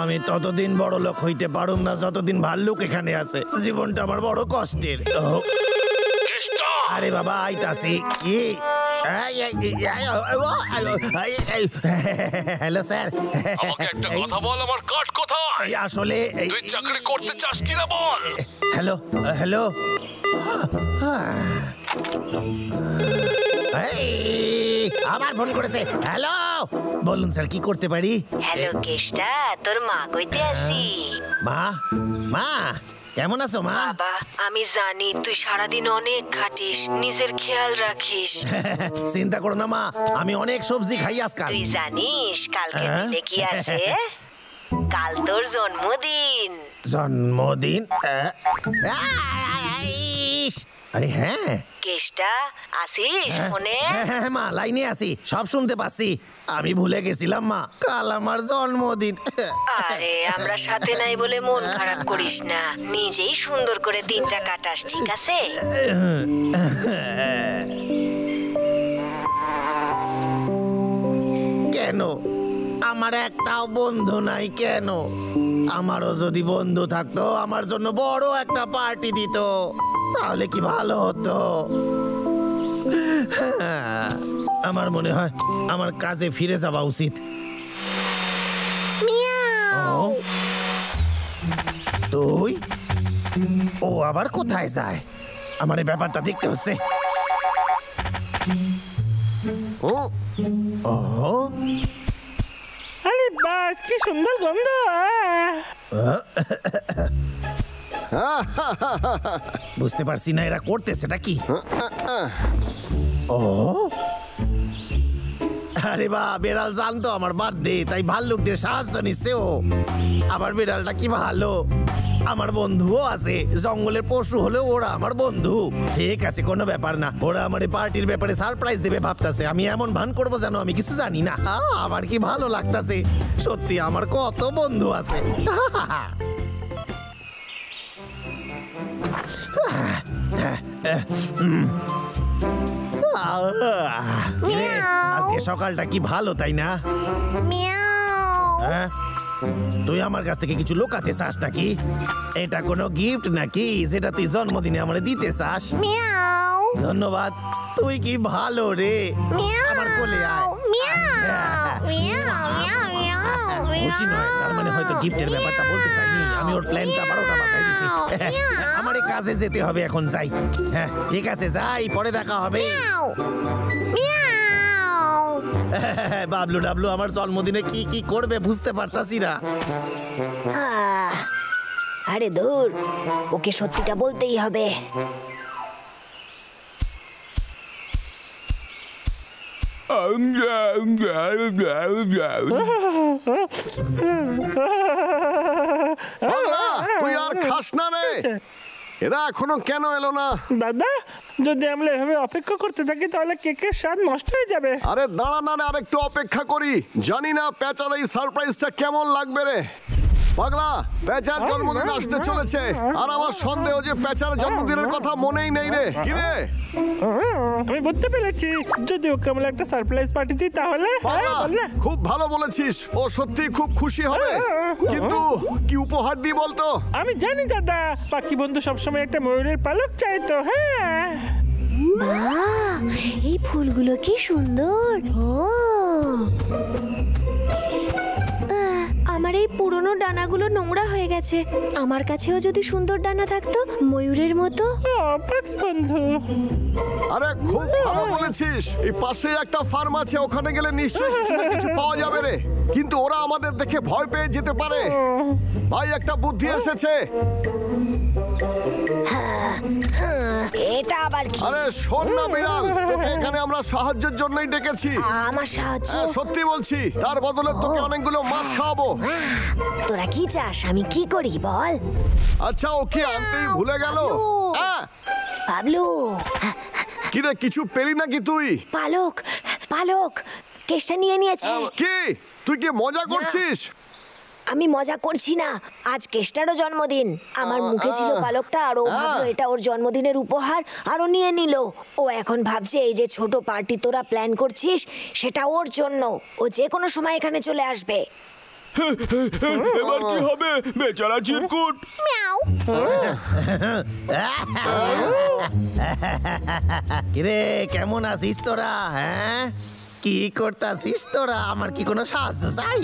আমি ততদিন বড় লোক হইতে পারুম না যতদিন ভাল্লুক এখানে আছে। জীবনটা আমার বড় কষ্টের। আরে বাবা আইতাছি। কি হ্যালো স্যার, আমাকে একটা কথা বল, আমার কার্ড কোথায়? আসলে তুই চাকরি করতে চাস কিনা বল। হ্যালো হ্যালো, আবার ফোন করেছে। হ্যালো বলুন স্যার, কি করতে পারি? হ্যালো কেষ্টা, তোর মা কইতে আসি। মা, মা কেমন আছো মা? বাবা আমি জানি তুই সারাদিন অনেক খাটিস, নিজের খেয়াল রাখিস। চিন্তা করো না মা, আমি অনেক সবজি খাই আজকাল। তুই জানিস কালকে দিনে কি আছে? কাল তোর জন্মদিন। জন্মদিন? আরে হ্যাঁ কেষ্টা আসিস ফোনে? হ্যাঁ মা, লাইনে আছি, সব শুনতে পাচ্ছি। আমি ভুলে গেছিলাম মা, কাল আমার জন্মদিন। আরে আমরা সাথে নাই বলে মন খারাপ করিস না, নিজেই সুন্দর করে দিনটা কাটাস, ঠিক আছে? কেন আমার একটাও বন্ধু নাই কেন? আমারও যদি বন্ধু থাকতো আমার জন্য বড় একটা পার্টি দিত, তাহলে কি ভালো হতো। আমার মনে হয় আমার কাজে ফিরে যাওয়া উচিত। তুই ও আবার কোথায় যায়? আমার এই ব্যাপারটা দেখতে হচ্ছে। ও ও আরে বাস, কি সুন্দর গন্ধ। বুঝতে পারছি না এরা করতেছেটা কি। ও আরে বা, বেড়াল জানতো আমার বার্থডে, তাই ভাল্লুকদের সাহায্য নিচ্ছে ও। আবার বেড়ালটা কি ভালো, আমার বন্ধুও আছে। জঙ্গলের পশু হলেও ওরা আমার বন্ধু। ঠিক আছে, কোনো ব্যাপার না। ওরা আমার এই পার্টির ব্যাপারে সারপ্রাইজ দেবে ভাবতাছে। আমি এমন ভান করবো যেন আমি কিছু জানি না। আমার কি ভালো লাগতাছে, সত্যি আমার কত বন্ধু আছে। আজকে সকালটা কি ভালো, তাই না? হ্যাঁ, তুই আমার কাছ থেকে কিছু লুকাতে চাস নাকি? এটা কোনো গিফট নাকি যেটা তুই জন্মদিনে আমারে দিতে চাস? ধন্যবাদ, তুই কি ভালো রে। আমার কোলে আয়। খুশি নয়, তার মানে হয়তো গিফটের ব্যাপারটা বলতে চাইনি। আমি ওর প্ল্যানটা 12টা বাজাই দিছি। আমার এই কাজে যেতে হবে, এখন যাই। হ্যাঁ ঠিক আছে, যাই, পরে দেখা হবে। বাবলু ডাবলু আমার জন্মদিনে কি কি করবে বুঝতে পারতাছি না। আরে দূর, ওকে সত্যিটা বলতেই হবে। তুই আর খাস না রে, এরা এখনো কেন এলো না? দাদা, যদি আমরা এভাবে অপেক্ষা করতে থাকি তাহলে কেকের স্বাদ নষ্ট হয়ে যাবে। আরে দাঁড়া না রে, আরেকটু অপেক্ষা করি। জানি না পেঁচার এই সারপ্রাইজটা কেমন লাগবে রে। পাগলা, পেঁচার জন্মদিন আসতে চলেছে, আর আমার সন্দেহ যে পেঁচার জন্মদিনের কথা মনেই নেই রে। কি রে? আমি বুঝতে পেরেছি, যদি ওকে আমরা একটা সারপ্রাইজ পার্টি দিই তাহলে। খুব ভালো বলেছিস, ও সত্যি খুব খুশি হবে। কিন্তু কি উপহার দিই বলতো? আমি জানি দাদা, পাখি বন্ধু সবসময় একটা ময়ূরের পালক চাই তো। হ্যাঁ, এই ফুলগুলো কি সুন্দর। ও আমার এই পুরনো ডানাগুলো নোংরা হয়ে গেছে। আমার কাছেও যদি সুন্দর ডানা থাকতো ময়ূরের মতো। পাখি বন্ধু, আরে খুব ভালো বলেছিস। এই পাশে একটা ফার্ম আছে, ওখানে গেলে নিশ্চয়ই কিছু না কিছু পাওয়া যাবে রে। কিন্তু ওরা আমাদের দেখে ভয় পেয়ে যেতে পারে। ভাই, একটা বুদ্ধি এসেছে। এটা আবার কি? আরে শোন না বিড়াল, তোকে এখানে আমরা সাহায্যের জন্যই ডেকেছি। আমার সাহায্য? সত্যি বলছি, তার বদলে তোকে অনেকগুলো মাছ খাওয়াবো। তোরা কি চাস আমি কি করি বল? আচ্ছা, ও কি আনতেই ভুলে গেল? বাবলু, কি রে, কিছু পেলি নাকি তুই? পালক, পালক কেসটা নিয়ে নিয়েছে। কি তুই কি মজা করছিস? আমি মজা করছি না, আজ কেষ্টারও জন্মদিন। আমার মুখে ছিল পালকটা, আর ও ভাবলো এটা ওর জন্মদিনের উপহার, আরও নিয়ে নিল। ও এখন ভাবছে এই যে ছোট পার্টি তোরা প্ল্যান করছিস সেটা ওর জন্য। ও যে কোনো সময় এখানে চলে আসবে। এবার কি হবে বেচারা চিরকুট? কিরে কেমন আছিস তোরা? হ্যাঁ কি করতাছিস তোরা? আমার কি কোনো সাহায্য চাই?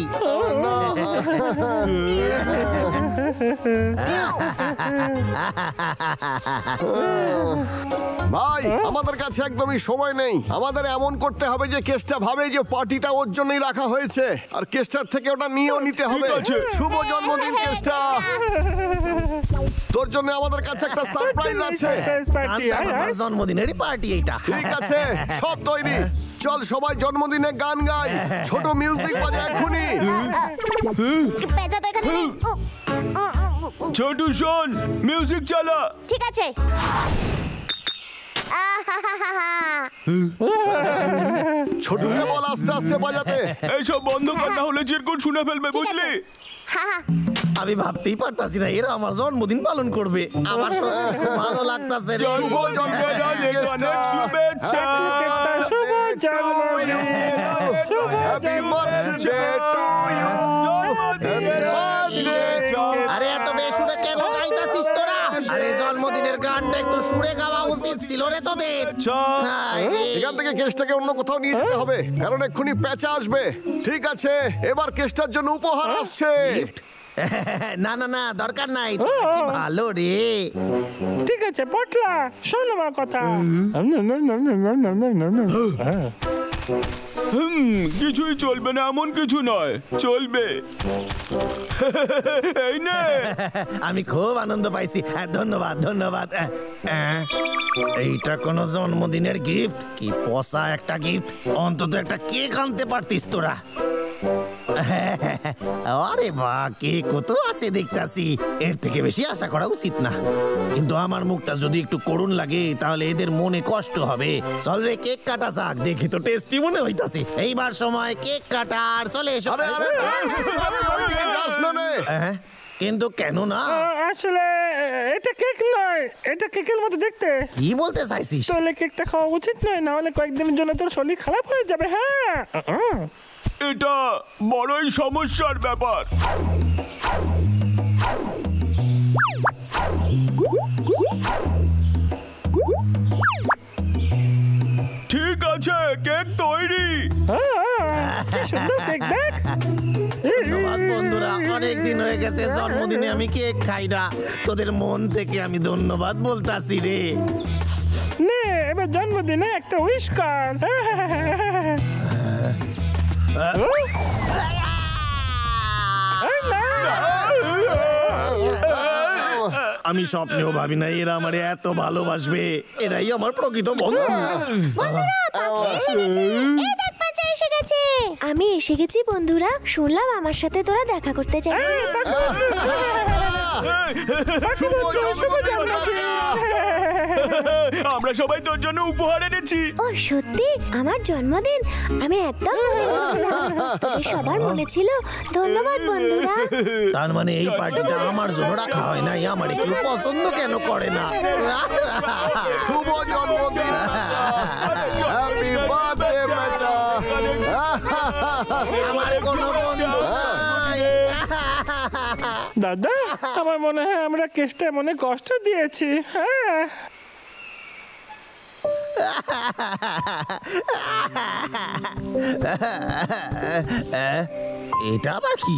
ভাই আমাদের কাছে একদমই সময় নেই। আমাদের এমন করতে হবে যে কেসটা ভাবে যে পার্টিটা ওর জন্যই রাখা হয়েছে, আর কেসটার থেকে ওটা নিয়েও নিতে হবে। শুভ জন্মদিন কেসটা, তোর জন্য আমাদের কাছে একটা সারপ্রাইজ আছে। আমার জন্মদিনেরই পার্টি এইটা। ঠিক আছে, সব তৈরি। চল সবাই জন্মদিনে গান গাই, ছোট মিউজিক বাজে এক্ষুনি। পেঁচা তো এখানে নেই। ছোটু শোন, মিউজিক চালা। ঠিক আছে। ছোট বল আস্তে আস্তে বাজাতে। এইসব বন্ধ কর, না হলে চিরকুট শুনে ফেলবে, বুঝলি? আমি ভাবতেই পারতাছি না এরা আমার জন্মদিন পালন করবে। আমার সত্যি খুব ভালো লাগতাছে রে। শুভ জন্মদিন কেসটা। শুভেচ্ছা। শুভ জন্মদিন, শুভ Happy birthday to you. Happy birthday to you. আরে এত বেসুরে কেন গাইতাছিস তোরা? আরে জন্মদিনের গানটা একটু সুরে গাওয়া উচিত ছিল রে তোদের। হায় রে। এখান থেকে কেসটাকে অন্য কোথাও নিয়ে যেতে হবে, কারণ এক্ষুনি পেঁচা আসবে। ঠিক আছে, এবার কেসটার জন্য উপহার আসছে। গিফট? না না না, দরকার নাই। তোরা কি ভালো রে। ঠিক আছে পটলা, শোন আমার কথা। কিছুই চলবে না এমন কিছু নয়, চলবে। এই নে। আমি খুব আনন্দ পাইছি। ধন্যবাদ ধন্যবাদ। এইটা কোনো জন্মদিনের গিফট? কি পচা একটা গিফট। অন্তত একটা কেক আনতে পারতিস তোরা। আরে বাহ, কেক কত আছে দেখতাছি। এর থেকে বেশি আশা করা উচিত না, কিন্তু আমার মুখটা যদি একটু করুণ লাগে তাহলে এদের মনে কষ্ট হবে। চল রে কেক কাটা যাক, দেখি তো টেস্টি মনে হইতাছে। এইবার সময় কেক কাটার, চলে এসো। আরে আরে ওইদিকে যাস না রে। কিন্তু কেন না? আসলে এটা কেক নয়, এটা কেকের মতো দেখতে। কি বলতে চাইছিস? তাহলে কেকটা খাওয়া উচিত নয়, না হলে কয়েকদিনের জন্য তোর শরীর খারাপ হয়ে যাবে। হ্যাঁ, এটা বড়ই সমস্যার ব্যাপার। ঠিক আছে, কেক তৈরি। কি সুন্দর কেক দেখ। ধন্যবাদ বন্ধুরা, অনেকদিন হয়ে গেছে জন্মদিনে আমি কেক খাই না। তোদের মন থেকে আমি ধন্যবাদ বলতাছি রে। নে এবার জন্মদিনে একটা উইশ কর। আমি স্বপ্নেও ভাবি না এরা আমারে এত ভালোবাসবে। এরাই আমার প্রকৃত বন্ধু। আমি এসে গেছি বন্ধুরা। শুনলাম আমার সাথে তোরা দেখা করতে চাই। আমরা সবাই তোর জন্য উপহার এনেছি। ও সত্যি আমার জন্মদিন? আমি একদম ভুলে গেছিলাম। তোদের সবার মনে ছিল। ধন্যবাদ বন্ধুরা। তার মানে এই পার্টিটা আমার জন্য রাখা হয় নাই। আমারে কেউ পছন্দ কেন করে না? শুভ জন্মদিন হ্যাপি বার্থডে পেঁচা। আমার কোনো বন্ধু নাই। দাদা, আমার মনে হয় আমরা কেসটা মনে কষ্ট দিয়েছি। হ্যাঁ, এটা আবার কি?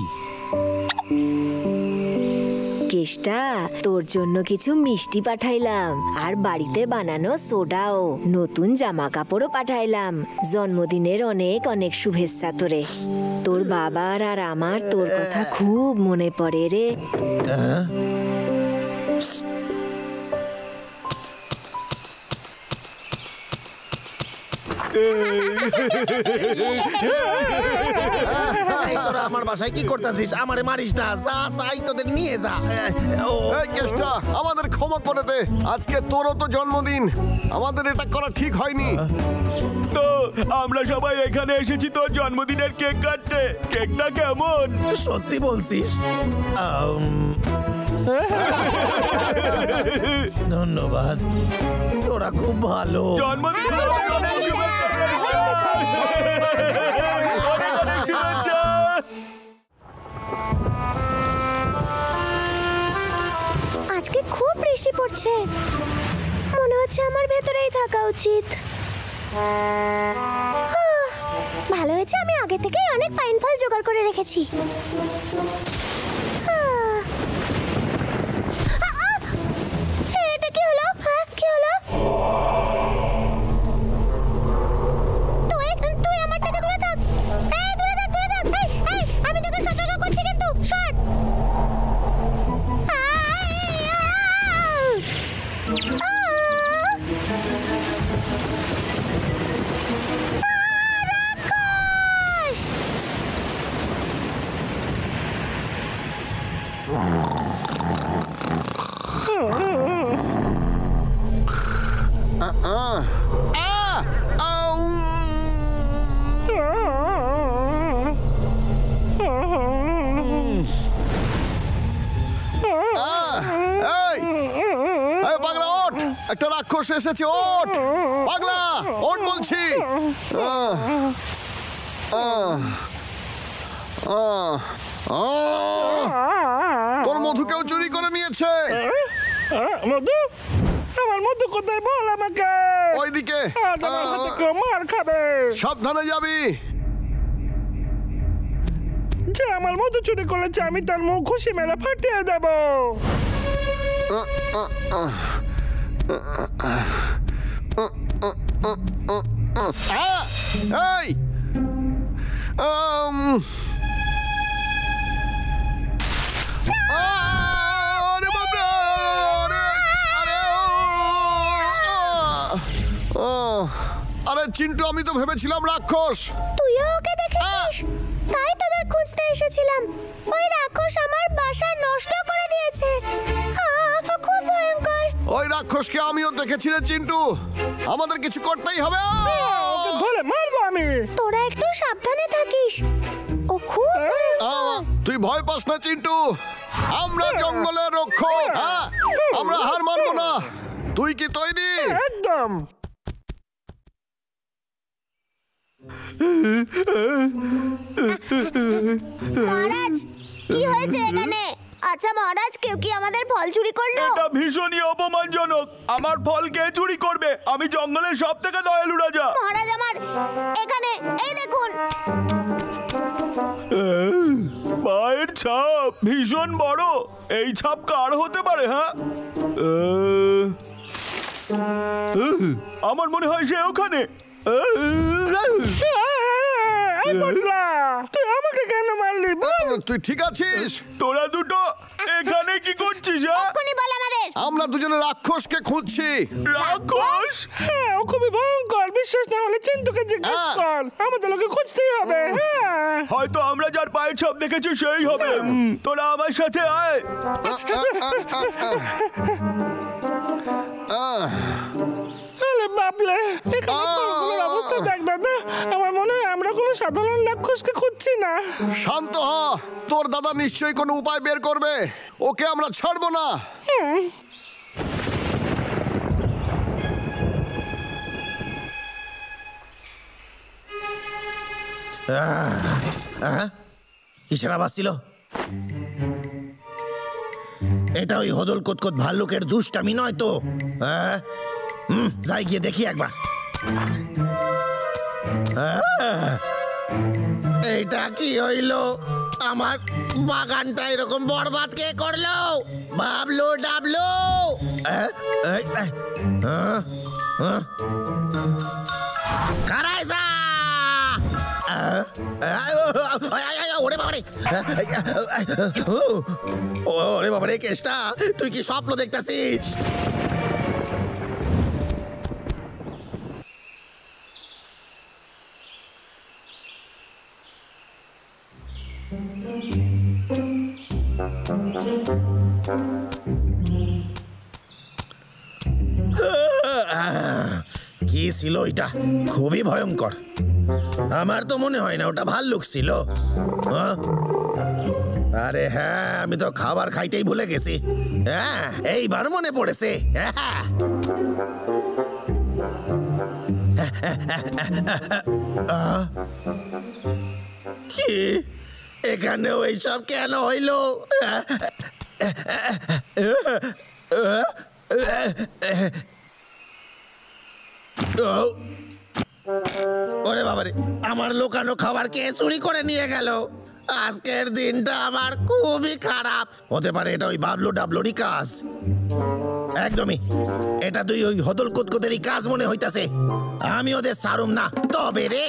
কেষ্টা, তোর জন্য কিছু মিষ্টি পাঠাইলাম, আর বাড়িতে বানানো সোডাও, নতুন জামা কাপড়ও পাঠাইলাম। জন্মদিনের অনেক অনেক শুভেচ্ছা তোরে। তোর বাবার আর আমার তোর কথা খুব মনে পড়ে রে। তোরা আমার বাসায় কি করতেছিস? আমারে মারিস না, যা চাই তোদের নিয়ে যা। এই কেষ্টা, আমাদের ক্ষমা করে দে। আজকে তোরও তো জন্মদিন, আমাদের এটা করা ঠিক হয়নি। তো আমরা সবাই এখানে এসেছি তোর জন্মদিনের কেক কাটতে। কেকটা কেমন? সত্যি বলছিস? ধন্যবাদ, তোরা খুব ভালো। জন্মদিনের অনেক শুভেচ্ছা। করছে, মনে হচ্ছে আমার ভেতরেই থাকা উচিত। ভালো হয়েছে আমি আগে থেকেই অনেক পাইন ফল জোগাড় করে রেখেছি। এটা কি হলো? কি হলো? তুই আমার থেকে দূরে থাক। দূরে থাক, দূরে থাক। আমি তোকে সতর্ক করছি, কিন্তু শট। পাগলা ওঠ, একটা রাক্ষস এসেছে, ওঠ পাগলা, ওঠ বলছি। তোর মধু কেউ চুরি করে নিয়েছে। মধু? আমার মধু কোথায় বল আমাকে। ওইদিকে। তোমার হাতে কেউ মার খাবে। সাবধানে যাবি। যে আমার মধু চুরি করেছে আমি তার মুখ ঘুষি মেরে ফাটিয়ে দেব। এই আরে চিন্টু, আমি তো ভেবেছিলাম রাক্ষস। তুইও ওকে দেখেছিস? তাই তোদের খুঁজতে এসেছিলাম। ওই রাক্ষস আমার বাসা নষ্ট করে দিয়েছে। খুব ভয়ঙ্কর। ওই রাক্ষসকে আমিও দেখেছি রে চিন্টু, আমাদের কিছু করতেই হবে। ওকে ধরে মারবো আমি। তোরা একটু সাবধানে থাকিস, ও খুব ভয়ঙ্কর। তুই ভয় পাস না চিন্টু, আমরা জঙ্গলের রক্ষক। আমরা হার মানবো না। তুই কি তৈরি? একদম। মহারাজ, কি হয়েছে এখানে? আচ্ছা মহারাজ, কেউ কি আমাদের ফল চুরি করলো? এটা ভীষণই অপমানজনক। আমার ফল কে চুরি করবে? আমি জঙ্গলের সব থেকে দয়ালু রাজা। মহারাজ আমার এখানে, এই দেখুন। পায়ের ছাপ ভীষণ বড়। এই ছাপ কার হতে পারে? হ্যাঁ, আমার মনে হয় সে ওখানে। তুই আমাকে কেন মারলি? তুই ঠিক আছিস? তোরা দুটো এখানে কি করছিস? আমরা দুজনে রাক্ষসকে খুঁজছি। রাক্ষস? হ্যাঁ, ও খুবই ভয়ঙ্কর। বিশ্বাস না হলে চিন্তুকে জিজ্ঞেস কর। আমাদের লোকে খুঁজতেই হবে। হয়তো আমরা যার পায়ের ছাপ দেখেছি সেই হবে। তোরা আমার সাথে আয়। আরে বাপলে, এখানে ফলগুলোর অবস্থা দেখ দাদা। আমার মনে হয় আমরা কোনো সাধারণ রাক্ষসকে খুঁজছি না। শান্ত হ, তোর দাদা নিশ্চয়ই কোনো উপায় বের করবে। ওকে আমরা ছাড়বো না। কিসের আওয়াজ ছিল? এটা ওই হদল কোতকোত ভাল্লুকের দুষ্টামি নয় তো? যাই গিয়ে দেখি একবার। এইটা কি হইল? আমার বাগানটা এরকম বরবাদ কে করলো? বাবলু ডাবলু, কারাইসা ওরে বাবারে, ওরে বাবারে কেষ্টা, তুই কি স্বপ্ন দেখতেছিস? কি ছিল এটা? খুবই ভয়ঙ্কর। আমার তো মনে হয় না ওটা ভাল্লুক ছিল। আরে হ্যাঁ, আমি তো খাবার খাইতেই ভুলে গেছি। হ্যাঁ, এইবার মনে পড়েছে। কি এখানেও এইসব কেন হইল? ওরে বাবারে, আমার লুকানো খাবার কে চুরি করে নিয়ে গেল? আজকের দিনটা আমার খুবই খারাপ। হতে পারে এটা ওই বাবলু ডাবলুরই কাজ। একদমই, এটা তুই ওই হদল কুতকুতেরই কাজ মনে হইতাছে। আমি ওদের সারুম না। তবে রে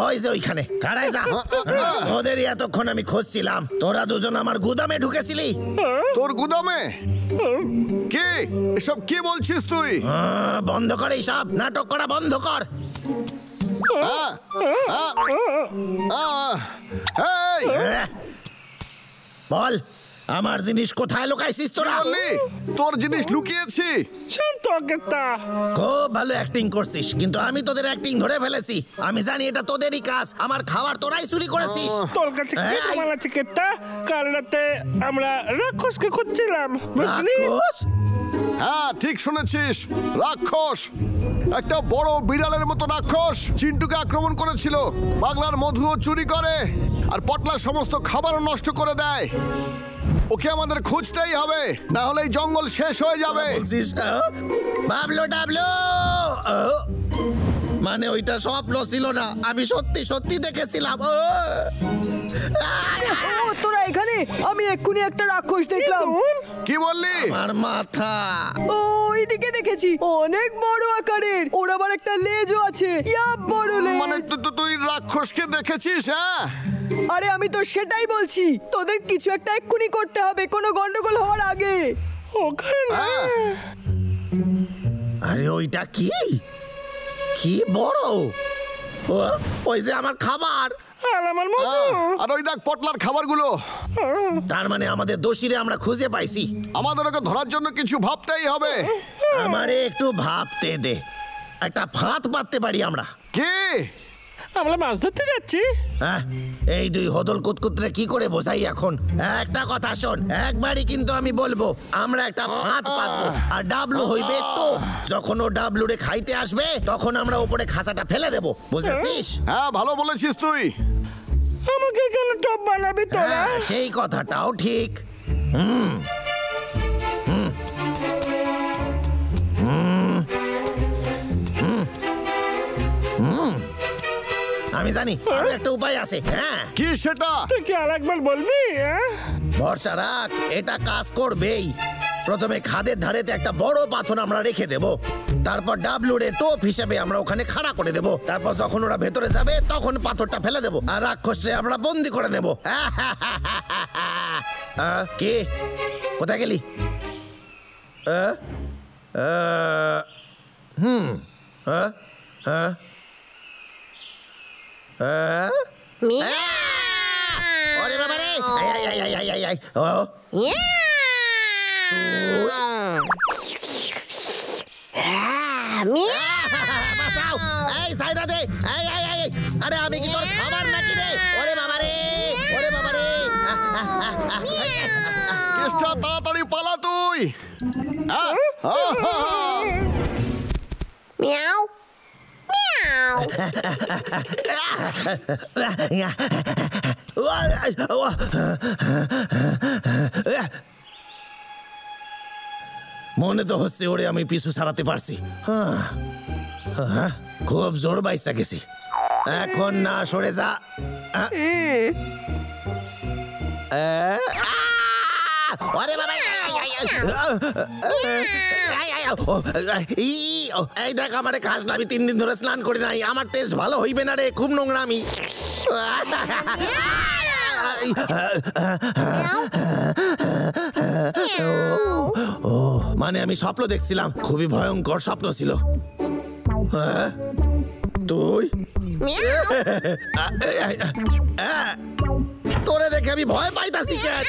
ওই যে ওইখানে কারাই যা। ওদেরই এতক্ষণ আমি খুঁজছিলাম। তোরা দুজন আমার গুদামে ঢুকেছিলি। তোর গুদামে? কে এসব কি বলছিস তুই? বন্ধ কর এইসব নাটক করা, বন্ধ কর। এই বল, আমার জিনিস কোথায় লুকাইছিস তোরা? বললি তোর জিনিস লুকিয়েছি? শান্ত গেতা। খুব ভালো অ্যাক্টিং করছিস, কিন্তু আমি তোদের অ্যাক্টিং ধরে ফেলেছি। আমি জানি এটা তোদেরই কাজ। আমার খাবার তোরাই চুরি করেছিস। তোর কাছে কি প্রমাণ আছে গেতা? কাল রাতে আমরা রাক্ষসকে খুঁজছিলাম, বুঝলি? রাক্ষস? হ্যাঁ, ঠিক শুনেছিস, রাক্ষস। একটা বড় বিড়ালের মতো রাক্ষস চিন্টুকে আক্রমণ করেছিল। বাংলার মধুও চুরি করে আর পটলার সমস্ত খাবারও নষ্ট করে দেয়। ওকে আমাদের খুঁজতেই হবে, না হলে এই জঙ্গল শেষ হয়ে যাবে। বাবলু ডাবলু, মানে ওইটা স্বপ্ন ছিল না, আমি সত্যি সত্যি দেখেছিলাম। তোরা এখানে? আমি এক্ষুনি একটা রাক্ষস দেখলাম। কি বললি? আমার মাথা। ও ওইদিকে দেখেছি, অনেক বড় আকারের। ওর আবার একটা লেজও আছে, ইয়া বড় লেজ। মানে তুই রাক্ষসকে দেখেছিস? হ্যাঁ, আরে আমি তো সেটাই বলছি, তোদের কিছু একটা এক্ষুনি করতে হবে, কোনো গন্ডগোল হওয়ার আগে। ওখানে আরে ওইটা কি কি বড়? ওই যে আমার খাবার। আর আমার মতো। আর ওই দেখ পটলার খাবারগুলো। তার মানে আমাদের দোষীরে আমরা খুঁজে পাইছি। আমাদের ওকে ধরার জন্য কিছু ভাবতেই হবে। আমারে একটু ভাবতে দে, একটা ফাঁদ পাততে পারি আমরা। কি? আমরা মাছ ধরতে যাচ্ছি। এই দুই হদল কুতকুতরে কি করে বোঝাই এখন? একটা কথা শোন, একবারই কিন্তু আমি বলবো, আমরা একটা ফাঁদ পাতবো আর ডাবলু হইবে টোপ। যখন ও ডাবলু রে খাইতে আসবে তখন আমরা উপরে খাঁচাটা ফেলে দেবো, বুঝেছিস? হ্যাঁ, ভালো বলেছিস তুই। আমাকে কেন টপ বানাবি তোরা? সেই কথাটাও ঠিক। আমি জানি আরো একটা উপায় আছে। হ্যাঁ, কি সেটা? তুই কি আরেকবার বলবি? ভরসা রাখ, এটা কাজ করবেই। প্রথমে খাদের ধারেতে একটা বড় পাথর আমরা রেখে দেব, তারপর ডাবলু রে টোপ হিসেবে আমরা ওখানে খাড়া করে দেব। তারপর যখন ওরা ভেতরে যাবে তখন পাথরটা ফেলে দেব আর রাক্ষসরে আমরা বন্দি করে দেব। কে কোথায় গেলি? ওরে বাবা রে, বাঁচাও, এই সাইডা দে। আরে আমি কি তোর খাবার নাকি রে? ওরে বাবা রে, ওরে বাবা রে। কেষ্টা, তাড়াতাড়ি পালা তুই। মিয়াও মনে তো হচ্ছে ওরে আমি পিছু ছাড়াতে পারছি। খুব জোর বাইসা গেছি। এখন না সরে যা। ওরে বাবা, এই দেখ আমারে খাস না, আমি 3 দিন ধরে স্নান করি নাই। আমার টেস্ট ভালো হইবে না রে, খুব নোংরা আমি। মানে আমি স্বপ্ন দেখছিলাম, খুবই ভয়ঙ্কর স্বপ্ন ছিল। তুই তোরে দেখে আমি ভয় পাইতাছি কেন?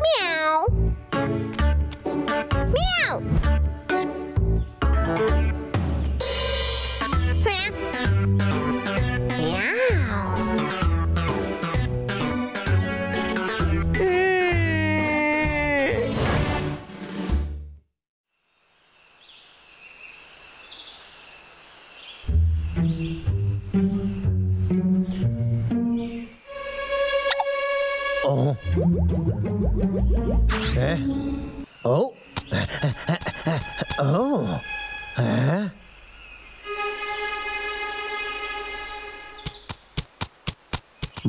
মিয়াও মিয়াও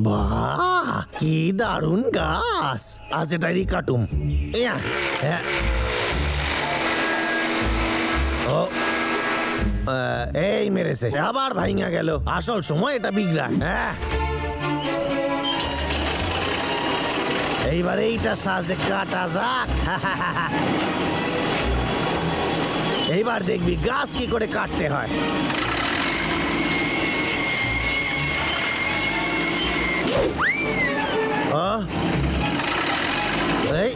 বাহ, কি দারুণ গাছ! আজ এটারই কাটুম। এই মেরেছে, আবার ভাইঙা গেল। আসল সময় এটা বিগড়া। এইবার এইটা সাজে কাটা যাক। এইবার দেখবি গাছ কি করে কাটতে হয়। এই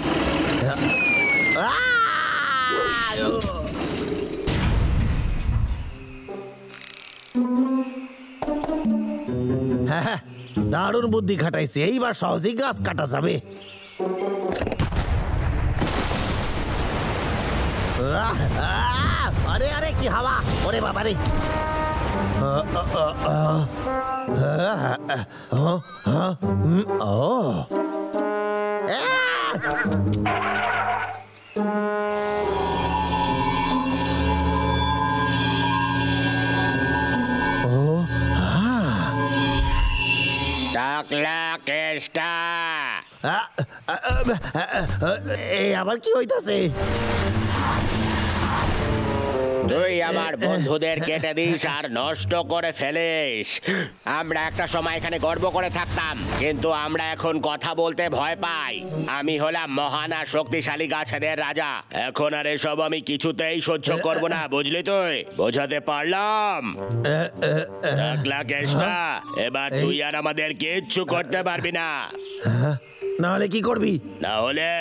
দারুণ বুদ্ধি খাটাইছে। এইবার সহজেই গাছ কাটা যাবে। আরে আরে কি হাওয়া! ওরে বাবা রে! আবার কি হইতাছে? তুই আমার বন্ধুদের কেটে দিস আর নষ্ট করে ফেলিস। আমরা একটা সময় এখানে গর্ব করে থাকতাম, কিন্তু আমরা এখন কথা বলতে ভয় পাই। আমি হলাম মহান আর শক্তিশালী গাছেদের রাজা। এখন আর এসব আমি কিছুতেই সহ্য করব না, বুঝলি? তুই বোঝাতে পারলাম? এবার তুই আর আমাদের কিচ্ছু করতে পারবি না। না হলে কি করবি? না হলে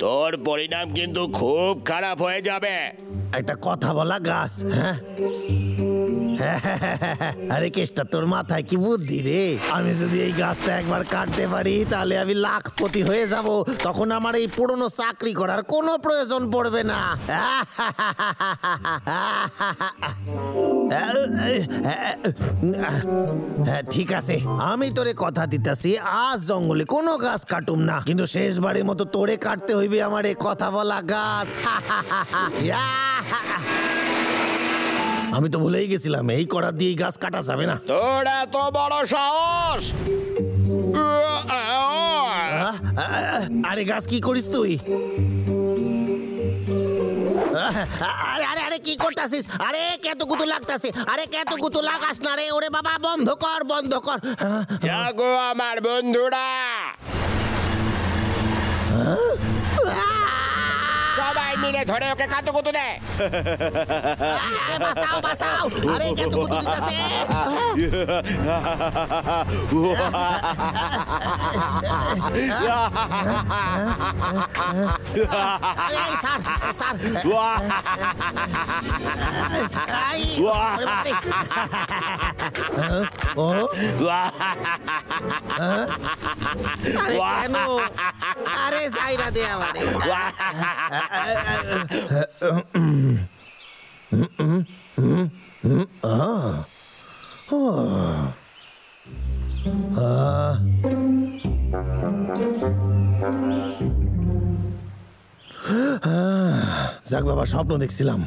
তোর পরিণাম কিন্তু খুব খারাপ হয়ে যাবে। একটা কথা বলা গাছ। আরে কেষ্টা, তোর মাথায় কি বুদ্ধি রে! আমি যদি এই গাছটা একবার কাটতে পারি তাহলে আমি লাখপতি হয়ে যাব। তখন আমার এই পুরনো চাকরি করার কোনো প্রয়োজন পড়বে না। ঠিক আছে, আমি তোরে কথা দিতেছি, আজ জঙ্গলে কোনো গাছ কাটুম না, কিন্তু শেষবারের মতো তোরে কাটতে হইবে আমার এই কথা বলা গাছ। আমি তো ভুলেই গেছিলাম, এই করার দিয়ে গাছ কাটা যাবে না। তোর এত বড় সাহস! আরে গাছ, কি করিস তুই? আরে আরে আরে কি করতাছিস? আরে কেত গুতু লাগতাছে! আরে কেত গুতু লাগাস না রে! ওরে বাবা, বন্ধ কর, বন্ধ কর। জাগো আমার বন্ধুরা, সবাই মিলে ধরে ওকে কাতুকুতু দে। বাঁচাও, বাঁচাও! আরে কেত গুতু দিতেছে! Sir, sir! আরে কেন? আরে সাইরা দে আমারে। যাক বাবা, স্বপ্ন দেখছিলাম।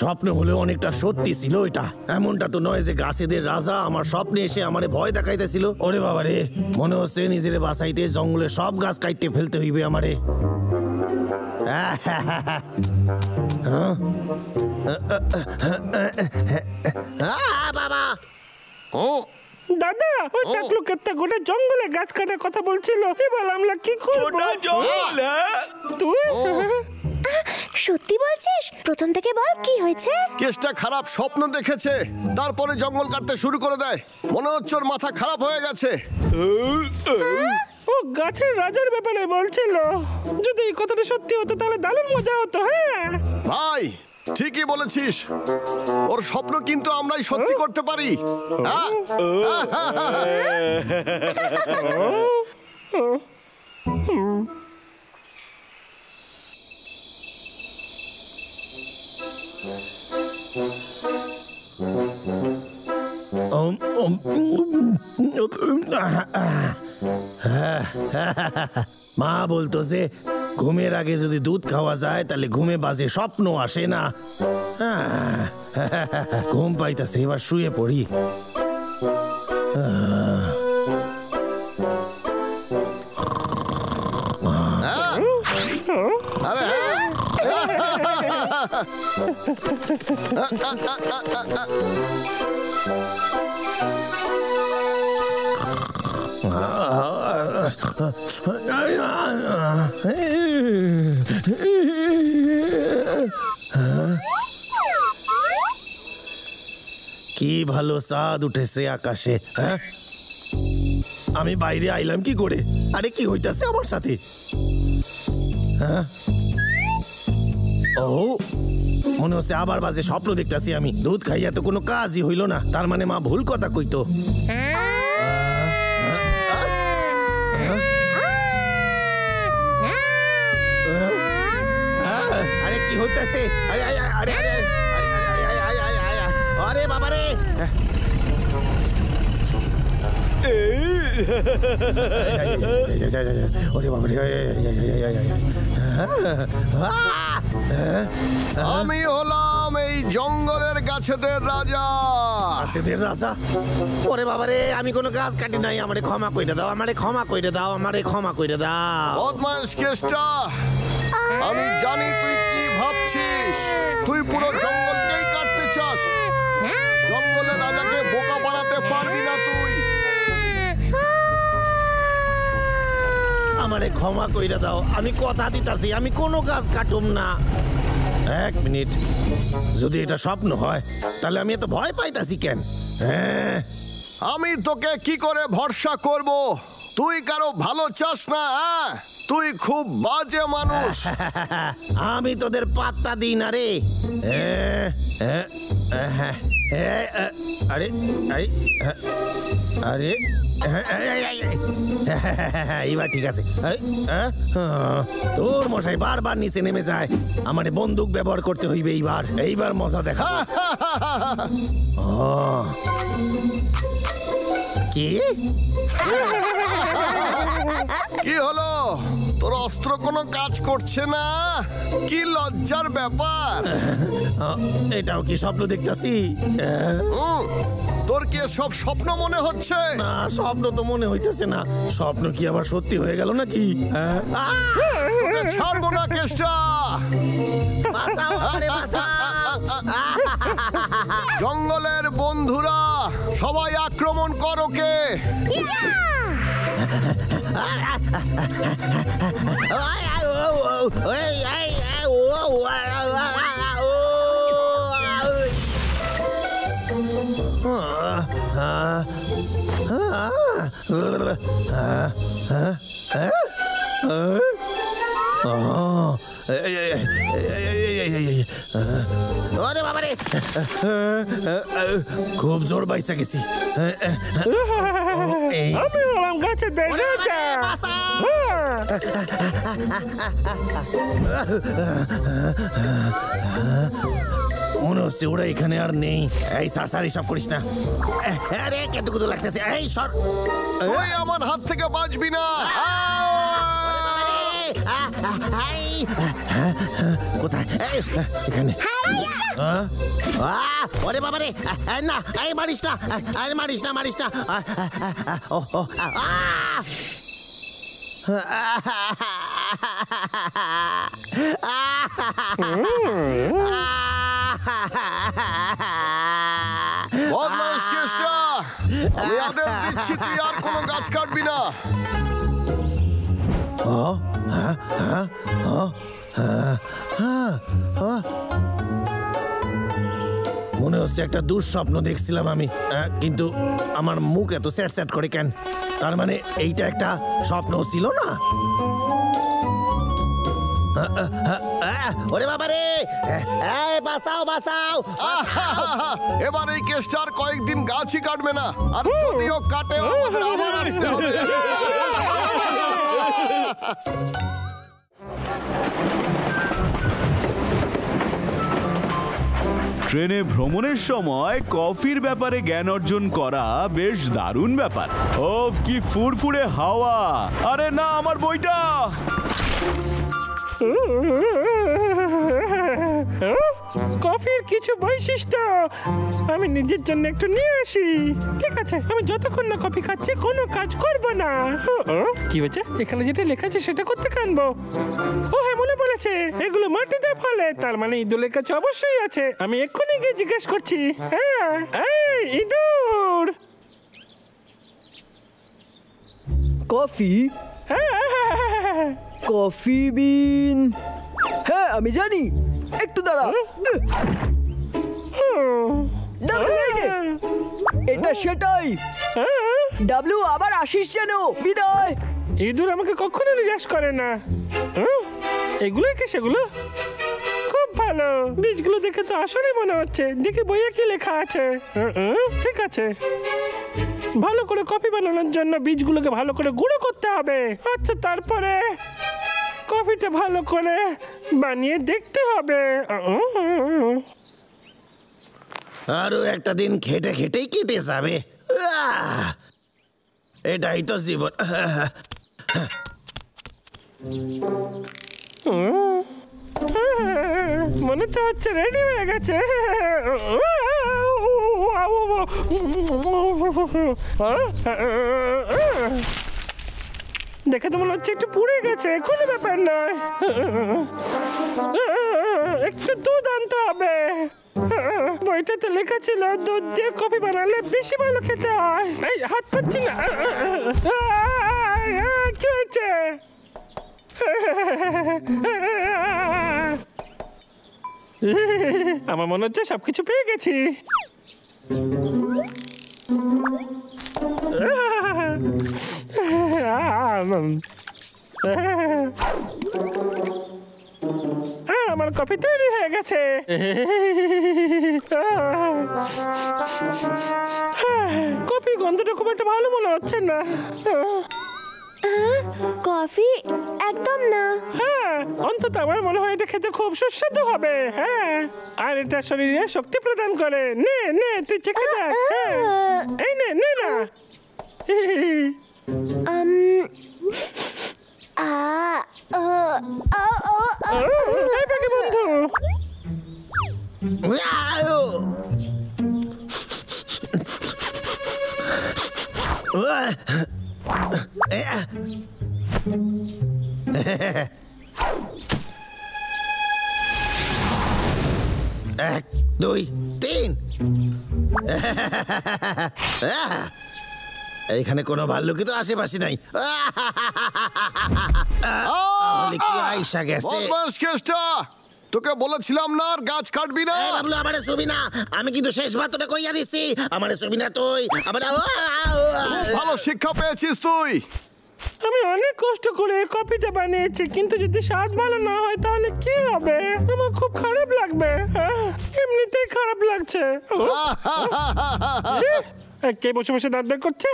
স্বপ্ন হলেও অনেকটা সত্যি ছিল এটা। এমনটা তো নয় যে গাছেদের রাজা আমার স্বপ্নে এসে আমারে ভয় দেখাইতেছিল। ওরে বাবা রে, মনে হচ্ছে নিজেরে বাঁচাইতে জঙ্গলে সব গাছ কাটতে ফেলতে হইবে আমারে। বাবা! দাদা, ওই টাকলু কেত্তা গোটা জঙ্গলে গাছ কাটার কথা বলছিল। এবার আমরা কি করব? তুই সত্যি বলছিস? প্রথম থেকে বল, কি হয়েছে? কেসটা খারাপ স্বপ্ন দেখেছে, তারপরে জঙ্গল কাটতে শুরু করে দেয়। মনে হচ্ছে ওর মাথা খারাপ হয়ে গেছে। ও গাছের রাজার ব্যাপারে বলছিল। যদি এই কথাটা সত্যি হতো তাহলে দারুণ মজা হতো। হ্যাঁ ভাই, ঠিকই বলেছিস। ওর স্বপ্ন কিন্তু আমরাই সত্যি করতে পারি। মা বলতো যে ঘুমের আগে যদি দুধ খাওয়া যায় তাহলে ঘুমে বাজে স্বপ্ন আসে না। ঘুম পাইতাছে, এবার শুয়ে পড়ি। আরে কি ভালো চাঁদ উঠেছে আকাশে। হ্যাঁ, আমি বাইরে আইলাম কি করে? আরে কি হইতাছে আমার সাথে? হ্যাঁ, ও মনে হচ্ছে আবার বাজে স্বপ্ন দেখতেছি আমি। দুধ খাইয়া তো কোনো কাজই হইল না, তার মানে মা ভুল কথা কইতো। আরে কি হইতাছে? আরে আরে আরে আরে আরে বাবা রে! ওরে বাবা রে! আমি হলাম এই জঙ্গলের গাছেদের রাজা। গাছেদের রাজা? ওরে বাবা রে, আমি কোনো গাছ কাটি নাই, আমারে ক্ষমা কইরে দাও, আমারে ক্ষমা কইরে দাও, আমারে ক্ষমা কইরে দাও। বদমাইশ কেষ্টা, আমি জানি তুই কি ভাবছিস। তুই পুরো জঙ্গলকেই কাটতে চাস। জঙ্গলের রাজাকে বোকা বানাতে পারবি না তুই। আমারে ক্ষমা কইরা দাও, আমি কথা দিতাছি আমি কোনো গাছ কাটুম না। এক মিনিট, যদি এটা স্বপ্ন হয় তাহলে আমি এত ভয় পাইতাছি কেন? হ্যাঁ, আমি তোকে কি করে ভরসা করব? তুই কারো ভালো চাস না। তুই খুব বাজে মানুষ। আমি তোদের পাত্তা দিই না রে। আরে আরে আরে এইবার ঠিক আছে। তোর মশাই বারবার নিচে নেমে যায়, আমারে বন্দুক ব্যবহার করতে হইবে এইবার। এইবার মজা দেখা। কি কি হলো? তোর অস্ত্র কোনো কাজ করছে না? কি লজ্জার ব্যাপার। এটাও কি স্বপ্ন দেখতাছি? তোর কি সব স্বপ্ন মনে হচ্ছে? না, স্বপ্ন তো মনে হইতেছে না। স্বপ্ন কি আবার সত্যি হয়ে গেল নাকি? ছাড়বো না কেষ্টা। জঙ্গলের বন্ধুরা সবাই আক্রমণ কর ওকে। খুব জোর বাইসা গেছি। আমি হলাম গাছের রাজা। মনে হচ্ছে ওরা এখানে আর নেই। এই সারি সব করিস না। আরে কেতু লাগতেছে। এই সর, তুই আমার হাত থেকে বাঁচবি না। কোথায়? এখানে। ওরে বাবা রে, না এই মারিস না, মারিস না, মারিস না। ও ও বদমাইশ কেষ্টা, আমি আদেশ দিচ্ছি তুই আর কোনো গাছ কাটবি না। মনে হচ্ছে একটা দুঃস্বপ্ন দেখছিলাম আমি, কিন্তু আমার মুখ এত স্যাট স্যাট করে কেন? তার মানে এইটা একটা স্বপ্ন ছিল না? ওরে বাবা রে, বাঁচাও বাঁচাও। এবার এই কেষ্টার কয়েকদিন গাছই কাটবে না, আর যদিও কাটে আমাদের আবার আসতে হবে। ট্রেনে ভ্রমণের সময় কফির ব্যাপারে জ্ঞান অর্জন করা বেশ দারুণ ব্যাপার। ওফ, কি ফুরফুরে হাওয়া! আরে না, আমার বইটা! কফির কিছু বৈশিষ্ট্য আমি নিজের জন্য একটু নিয়ে আসি। ঠিক আছে, আমি যতক্ষণ না কফি খাচ্ছি কোনো কাজ করব না। কি হয়েছে? এখানে যেটা লেখা আছে সেটা করতে কানবো। ও হ্যাঁ, মনে পড়েছে, এগুলো মাটিতে ফলে, তার মানে ইঁদুরের কাছে অবশ্যই আছে। আমি এক্ষুনি গিয়ে জিজ্ঞেস করছি। হ্যাঁ, এই ইঁদুর, কফি হ্যাঁ, কফি বিন। হ্যাঁ আমি জানি, একটু দাঁড়া। ডাবলু, এই নে। এটা সেটাই। ডাবলু, আবার আসিস যেন। বিদায়। ইঁদুর আমাকে কখনো নিরাশ করে না। এগুলো কি সেগুলো? খুব ভালো। বীজগুলো দেখে তো আসলে মনে হচ্ছে। দেখি বইয়ে কি লেখা আছে। ঠিক আছে, ভালো করে কফি বানানোর জন্য বীজগুলোকে ভালো করে গুঁড়ো করতে হবে। আচ্ছা, তারপরে কফিটা ভালো করে বানিয়ে দেখতে হবে। আরো একটা দিন খেটে খেটেই কেটে যাবে। এটাই তো জীবন। মনে তো হচ্ছে রেডি হয়ে গেছে। দেখে তো মনে হচ্ছে একটু পুড়ে গেছে। কোনো ব্যাপার নয়, একটু দুধ আনতে হবে। বইটাতে লেখা ছিল দুধ দিয়ে কফি বানালে বেশি ভালো খেতে হয়। এই হাত পাচ্ছি না। কি হয়েছে? আমার মনে হচ্ছে সবকিছু পেয়ে গেছি। আমার কফি তৈরি হয়ে গেছে। কফি গন্ধটা খুব একটা ভালো মনে হচ্ছে না। কফি একদম না। হ্যাঁ, অন্তত আমার মনে হয় এটা খেতে খুব সুস্বাদু হবে। হ্যাঁ, আর এটা শরীরে শক্তি প্রদান করে। নে নে, তুই চেখে দেখ। এই নে নে না। বন্ধু, এক, দুই, তিন। এখানে কোনো ভাল্লুকি তো আশেপাশে নাই। তাহলে কি আইসা গেছে? বদমাশ কেষ্টা, তোকে বলেছিলাম না আর গাছ কাটবি না। বাবলু, আমারে ছবি না। আমি কিন্তু শেষ ভাতটা কইয়া দিছি। আমারে ছবি না তুই। ভালো শিক্ষা পেয়েছিস তুই। আমি অনেক কষ্ট করে কফিটা বানিয়েছি, কিন্তু যদি স্বাদ ভালো না হয় তাহলে কি হবে? আমার খুব খারাপ লাগবে। এমনিতেই খারাপ লাগছে। কে বসে বসে দাঁত বের করছে?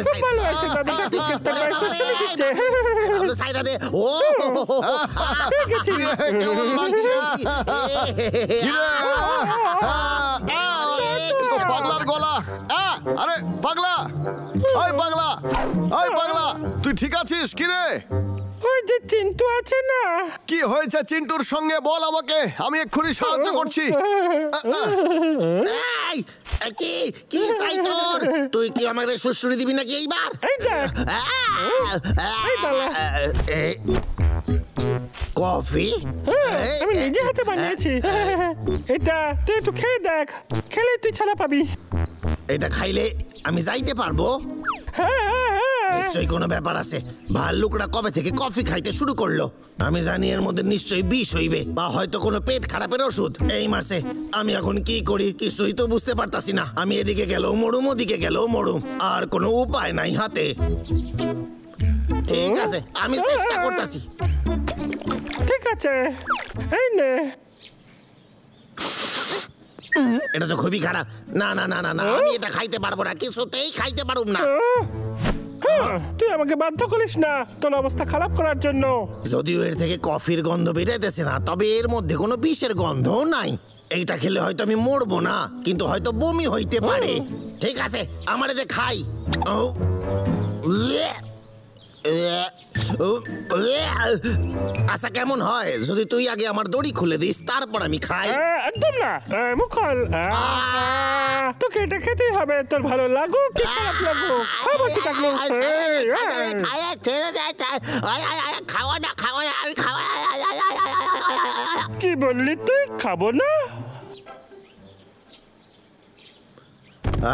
খুব ভালো আছে দাদাটা। পাগলার গলা। আরে পাগলা, ওই পাগলা, ওই পাগলা, তুই ঠিক আছিস কি রে? ওই যে চিন্টু আছে না। কি হয়েছে চিন্টুর সঙ্গে বল আমাকে, আমি এক্ষুনি সাহায্য করছি। কি কি চাই তোর? তুই কি আমাকে সুশ্রুতি দিবি নাকি এইবার? কফি আমি নিজে হাতে বানিয়েছি। এটা তুই একটু খেয়ে দেখ, খেলে তুই ছাড়া পাবি। এটা খাইলে আমি যাইতে পারবো? নিশ্চয়ই কোনো ব্যাপার আছে। ভাল্লুকরা কবে থেকে কফি খাইতে শুরু করলো? আমি জানি এর মধ্যে নিশ্চয়ই বিষ হইবে, বা হয়তো কোনো পেট খারাপের ওষুধ। এই মারছে, আমি এখন কি করি কিছুই তো বুঝতে পারতাছি না। আমি এদিকে গেলেও মরুম, ওদিকে গেলেও মরুম, আর কোনো উপায় নাই হাতে। ঠিক আছে, আমি চেষ্টা করতেছি। ঠিক আছে, এই নে। এটা তো খুবই খারাপ। না না না না না, আমি এটা খাইতে পারবো না, কিছুতেই খাইতে পারুম না। তুই আমাকে বাধ্য করিস না তোর অবস্থা খারাপ করার জন্য। যদিও এর থেকে কফির গন্ধ বেরাইতেছে না, তবে এর মধ্যে কোনো বিষের গন্ধও নাই। এইটা খেলে হয়তো আমি মরবো না, কিন্তু হয়তো বমি হইতে পারে। ঠিক আছে, আমার এতে খাই। আচ্ছা, কেমন হয় যদি তুই আগে আমার দড়ি খুলে দিস, তারপর আমি খাই? একদম না, মুখল। তোকে এটা খেতেই হবে, তোর ভালো লাগুক কি খারাপ লাগুক। খাবছি থাকলো। খাওয়া না, খাওয়া না, আমি খাওয়া। কি বললি তুই? খাবো না?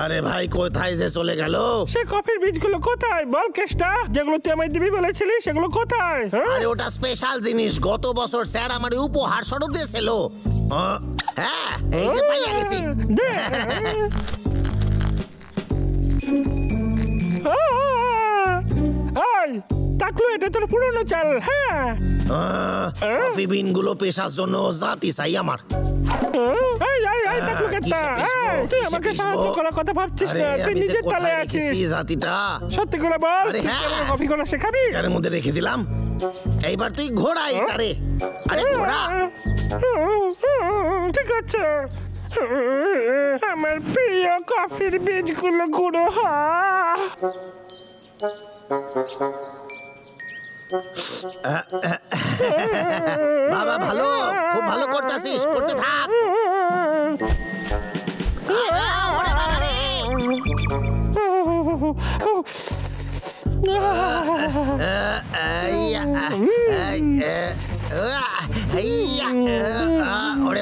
আরে ভাই, কোথায় যে চলে গেল? সে কফির বীজগুলো কোথায় বল কেষ্টা? যেগুলো তুই আমায় দিবি বলেছিলি সেগুলো কোথায়? আরে ওটা স্পেশাল জিনিস, গত বছর স্যার আমার উপহার স্বরূপ দিয়েছিল। হ্যাঁ, এই যে পাইয়া গেছি। তাকলো, এটা তোর পুরনো চাল। হ্যাঁ, কফি বিন গুলো পেশার জন্য জাতি চাই আমার। তুই আমাকে সাহায্য করার কথা ভাবছিস না, তুই নিজের তালে আছিস। জাতিটা সত্যি করে বল, কফি করা শেখাবি? এর মধ্যে রেখে দিলাম। এইবার তুই ঘোড়া এটারে। আরে ঘোড়া। ঠিক আছে, আমার প্রিয় কফির বীজগুলো গুঁড়ো হ। বাবা ভালো, খুব ভালো করতেছিস, করতে থাক। ওরে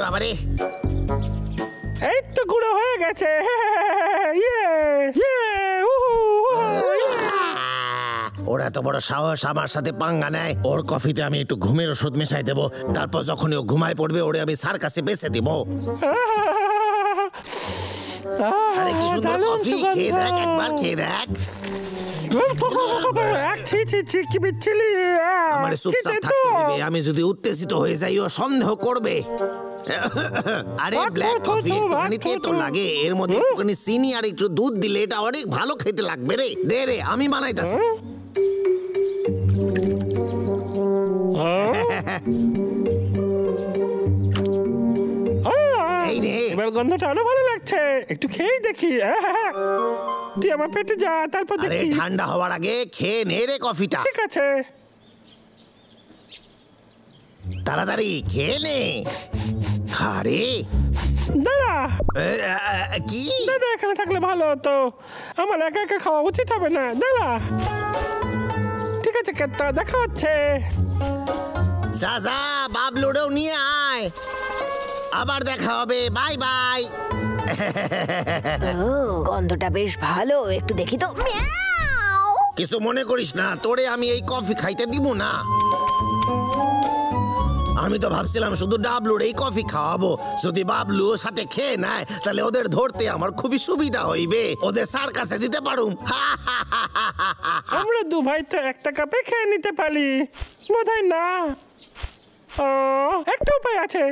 বাবা রে, এই তো গুঁড়ো হয়ে গেছে। ওরা এত বড় সাহস আমার সাথে পাঙ্গা নেয়। ওর কফিতে আমি একটু ঘুমের ওষুধ মেশাই দেবো, তারপর যখন ও ঘুমায় পড়বে ওরে আমি স্যার কাছে বেঁচে দিব। আরে কি সুন্দর কফি, খেয়ে দেখ একবার, খেয়ে দেখ। আমার চুপচাপ থাকতে দিবে, আমি যদি উত্তেজিত হয়ে যাই ও সন্দেহ করবে। আরে ব্ল্যাক কফি একটুখানি তেতো লাগে, এর মধ্যে একটুখানি চিনি আর একটু দুধ দিলে এটা অনেক ভালো খেতে লাগবে রে। দে রে, আমি বানাইতাছি। এই নে, এবার গন্ধটা আরো ভালো লাগছে, একটু খেয়েই দেখি। তুই আমার পেটে যা, তারপর দেখি। ঠান্ডা হওয়ার আগে খেয়ে নে রে কফিটা। ঠিক আছে, তাড়াতাড়ি খেয়ে নে। আরে দাঁড়া, কি? দাদা এখানে থাকলে ভালো হতো, আমার একা একা খাওয়া উচিত হবে না। দাঁড়া, ঠিক আছে কেত্তা, দেখা হচ্ছে। যা যা, বাবলুরেও নিয়ে আয়, আবার দেখা হবে। Bye bye. গন্ধটা বেশ ভালো, একটু দেখি তো। কিছু মনে করিস না, তোরে আমি এই কফি খাইতে দিব না। আমি তো ভাবছিলাম শুধু ডাবলুর এই কফি খাওয়াবো, যদি বাবলু সাথে খেয়ে নেয় তাহলে ওদের ধরতে আমার খুবই সুবিধা হইবে, ওদের স্যার কাছে দিতে পারুম। আমরা দু ভাই তো একটা কাপে খেয়ে নিতে পারি বোধহয় না। একটা উপায় আছে।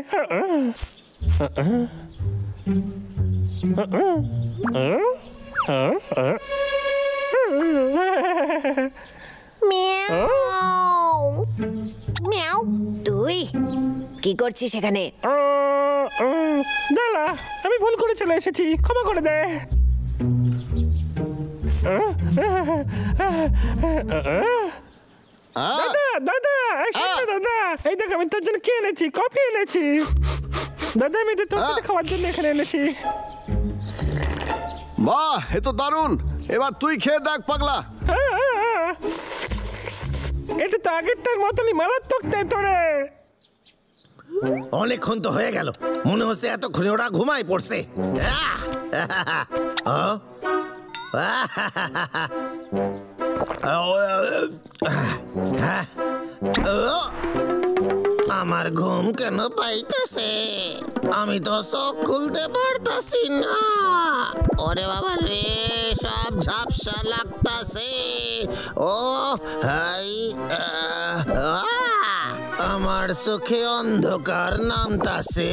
তুই কি করছিস এখানে? দাঁড়া, আমি ভুল করে চলে এসেছি, ক্ষমা করে দে। দাদা দাদা, দাদা এই দেখ, আমি তোর জন্য কি এনেছি, কফি এনেছি। দাদা আমি এটা তোর সাথে খাওয়ার জন্য এখানে এনেছি। বাহ, এ তো দারুণ। এবার তুই খেয়ে দেখ পাগলা। এটা তো আগেরটার মতনই মারাত্মক তেতরে। অনেকক্ষণ তো হয়ে গেল, মনে হচ্ছে এতক্ষণে ওরা ঘুমায় পড়ছে। আমার ঘুম কেন পাইতেছে, আমি তো চোখ খুলতে পারতাছি না। ওরে বাবা রে, সব ঝাপসা লাগতাছে। ও হাই, আমার চোখে অন্ধকার নামতাছে।